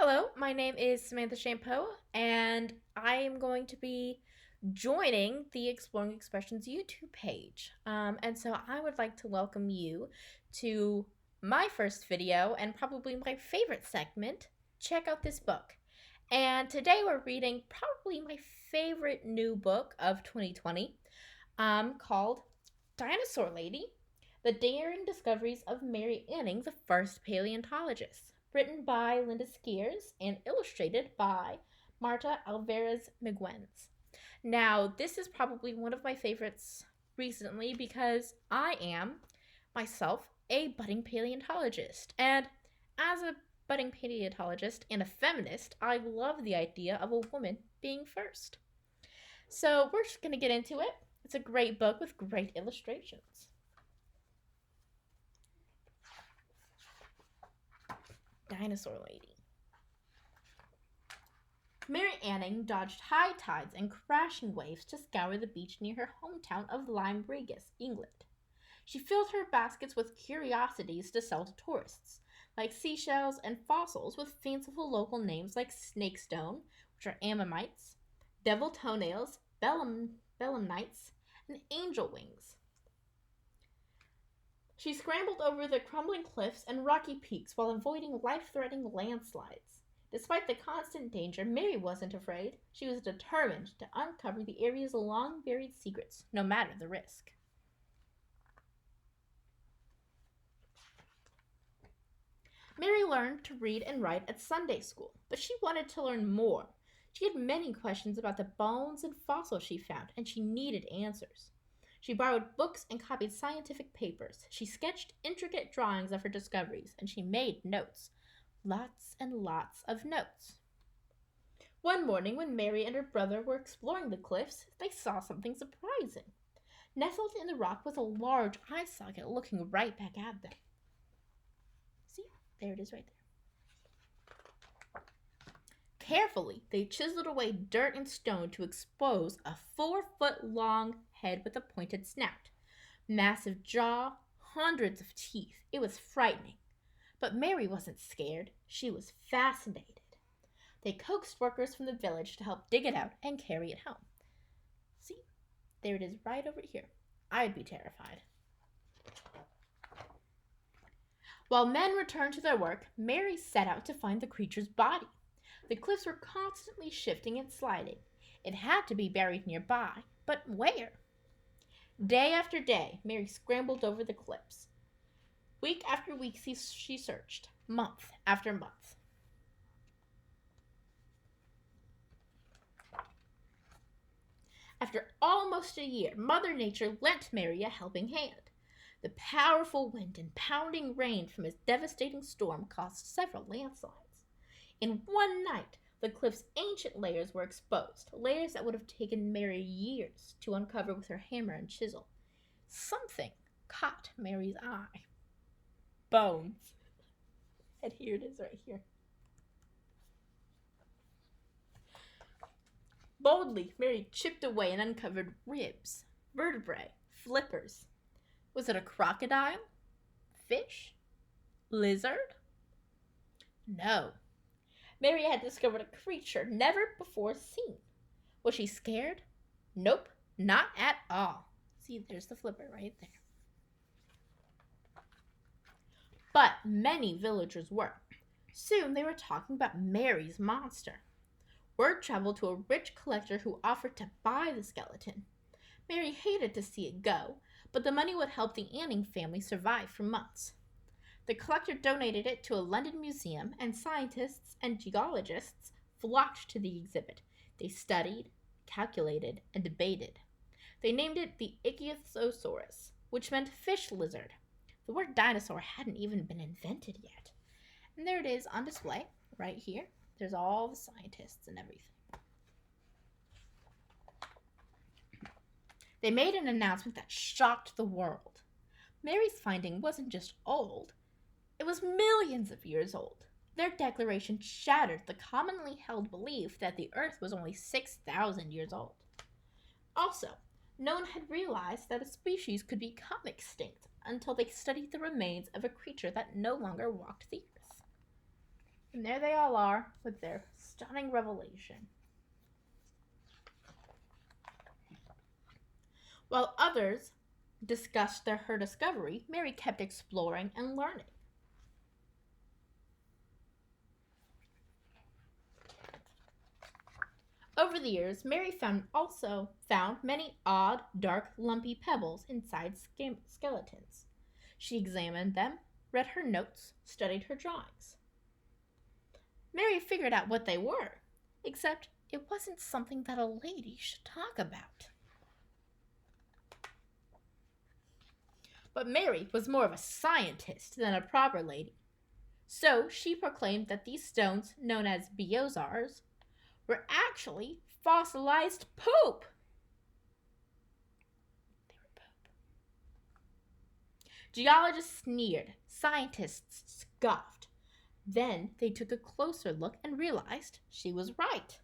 Hello, my name is Samantha Champeau, and I am going to be joining the Exploring Expressions YouTube page. And so I would like to welcome you to my first video and probably my favorite segment, Check Out This Book. And today we're reading probably my favorite new book of 2020 called Dinosaur Lady, The Daring Discoveries of Mary Anning, the First Paleontologist, written by Linda Skeers and illustrated by Marta Álvarez Miguéns. Now, this is probably one of my favorites recently because I am myself a budding paleontologist. And as a budding paleontologist and a feminist, I love the idea of a woman being first. So we're just going to get into it. It's a great book with great illustrations. Dinosaur Lady. Mary Anning dodged high tides and crashing waves to scour the beach near her hometown of Lyme Regis, England. She filled her baskets with curiosities to sell to tourists, like seashells and fossils with fanciful local names like snakestone, which are ammonites, devil toenails, belemnites, and angel wings. She scrambled over the crumbling cliffs and rocky peaks while avoiding life-threatening landslides. Despite the constant danger, Mary wasn't afraid. She was determined to uncover the area's long-buried secrets, no matter the risk. Mary learned to read and write at Sunday school, but she wanted to learn more. She had many questions about the bones and fossils she found, and she needed answers. She borrowed books and copied scientific papers. She sketched intricate drawings of her discoveries, and she made notes. Lots and lots of notes. One morning, when Mary and her brother were exploring the cliffs, they saw something surprising. Nestled in the rock was a large eye socket looking right back at them. See? There it is right there. Carefully, they chiseled away dirt and stone to expose a 4-foot-long head with a pointed snout, massive jaw, hundreds of teeth. It was frightening. But Mary wasn't scared. She was fascinated. They coaxed workers from the village to help dig it out and carry it home. See? There it is right over here. I'd be terrified. While men returned to their work, Mary set out to find the creature's body. The cliffs were constantly shifting and sliding. It had to be buried nearby, but where? Day after day, Mary scrambled over the cliffs. Week after week, she searched, month after month. After almost a year, Mother Nature lent Mary a helping hand. The powerful wind and pounding rain from a devastating storm caused several landslides. In one night, the cliff's ancient layers were exposed, layers that would have taken Mary years to uncover with her hammer and chisel. Something caught Mary's eye. Bones. And here it is right here. Boldly, Mary chipped away and uncovered ribs, vertebrae, flippers. Was it a crocodile? Fish? Lizard? No. Mary had discovered a creature never before seen. Was she scared? Nope, not at all. See, there's the flipper right there. But many villagers were. Soon they were talking about Mary's monster. Word traveled to a rich collector who offered to buy the skeleton. Mary hated to see it go, but the money would help the Anning family survive for months. The collector donated it to a London museum, and scientists and geologists flocked to the exhibit. They studied, calculated, and debated. They named it the Ichthyosaurus, which meant fish lizard. The word dinosaur hadn't even been invented yet. And there it is on display, right here. There's all the scientists and everything. They made an announcement that shocked the world. Mary's finding wasn't just old, it was millions of years old. Their declaration shattered the commonly held belief that the Earth was only 6,000 years old. Also, no one had realized that a species could become extinct until they studied the remains of a creature that no longer walked the earth. And there they all are with their stunning revelation. While others discussed her discovery, Mary kept exploring and learning. Over the years, Mary also found many odd, dark, lumpy pebbles inside skeletons. She examined them, read her notes, studied her drawings. Mary figured out what they were, except it wasn't something that a lady should talk about. But Mary was more of a scientist than a proper lady. So she proclaimed that these stones, known as Beozars, were actually fossilized poop. They were poop. Geologists sneered. Scientists scoffed. Then they took a closer look and realized she was right.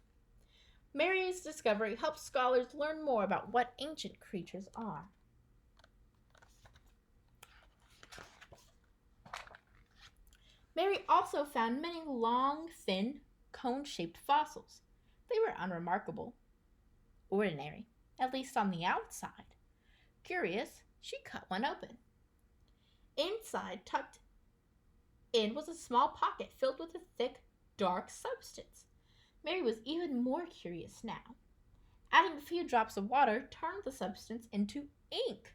Mary's discovery helped scholars learn more about what ancient creatures are. Mary also found many long, thin, cone-shaped fossils. They were unremarkable, ordinary, at least on the outside. Curious, she cut one open. Inside, tucked in, was a small pocket filled with a thick, dark substance. Mary was even more curious now. Adding a few drops of water turned the substance into ink.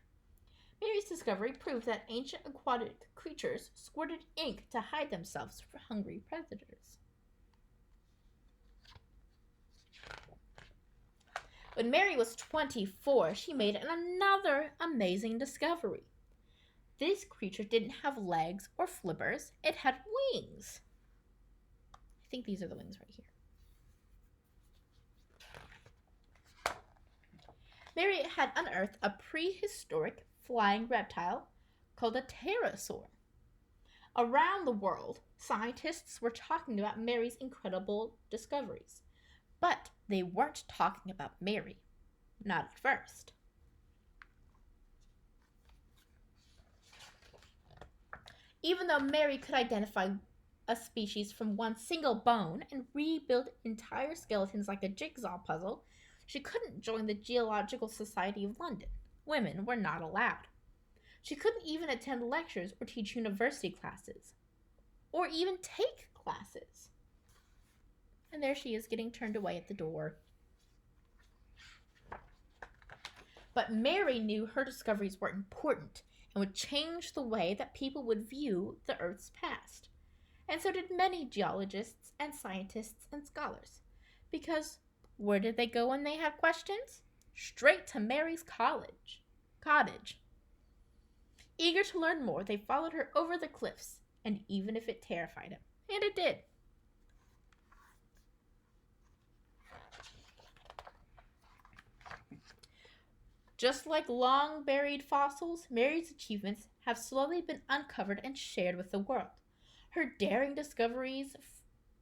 Mary's discovery proved that ancient aquatic creatures squirted ink to hide themselves from hungry predators. When Mary was 24, she made another amazing discovery. This creature didn't have legs or flippers, it had wings. I think these are the wings right here. Mary had unearthed a prehistoric flying reptile called a pterosaur. Around the world, scientists were talking about Mary's incredible discoveries. But they weren't talking about Mary. Not at first. Even though Mary could identify a species from one single bone and rebuild entire skeletons like a jigsaw puzzle, she couldn't join the Geological Society of London. Women were not allowed. She couldn't even attend lectures or teach university classes, or even take classes. And there she is getting turned away at the door. But Mary knew her discoveries were important and would change the way that people would view the Earth's past. And so did many geologists and scientists and scholars. Because where did they go when they had questions? Straight to Mary's cottage. Eager to learn more, they followed her over the cliffs, and even if it terrified them, and it did. Just like long-buried fossils, Mary's achievements have slowly been uncovered and shared with the world. Her daring discoveries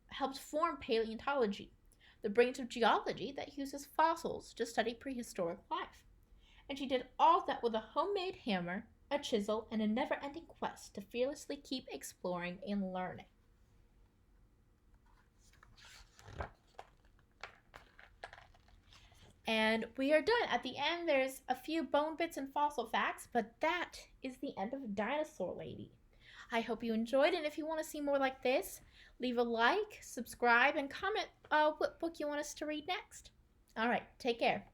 helped form paleontology, the branch of geology that uses fossils to study prehistoric life. And she did all that with a homemade hammer, a chisel, and a never-ending quest to fearlessly keep exploring and learning. And we are done. At the end, there's a few bone bits and fossil facts, but that is the end of Dinosaur Lady. I hope you enjoyed, and if you want to see more like this, leave a like, subscribe, and comment what book you want us to read next. All right, take care.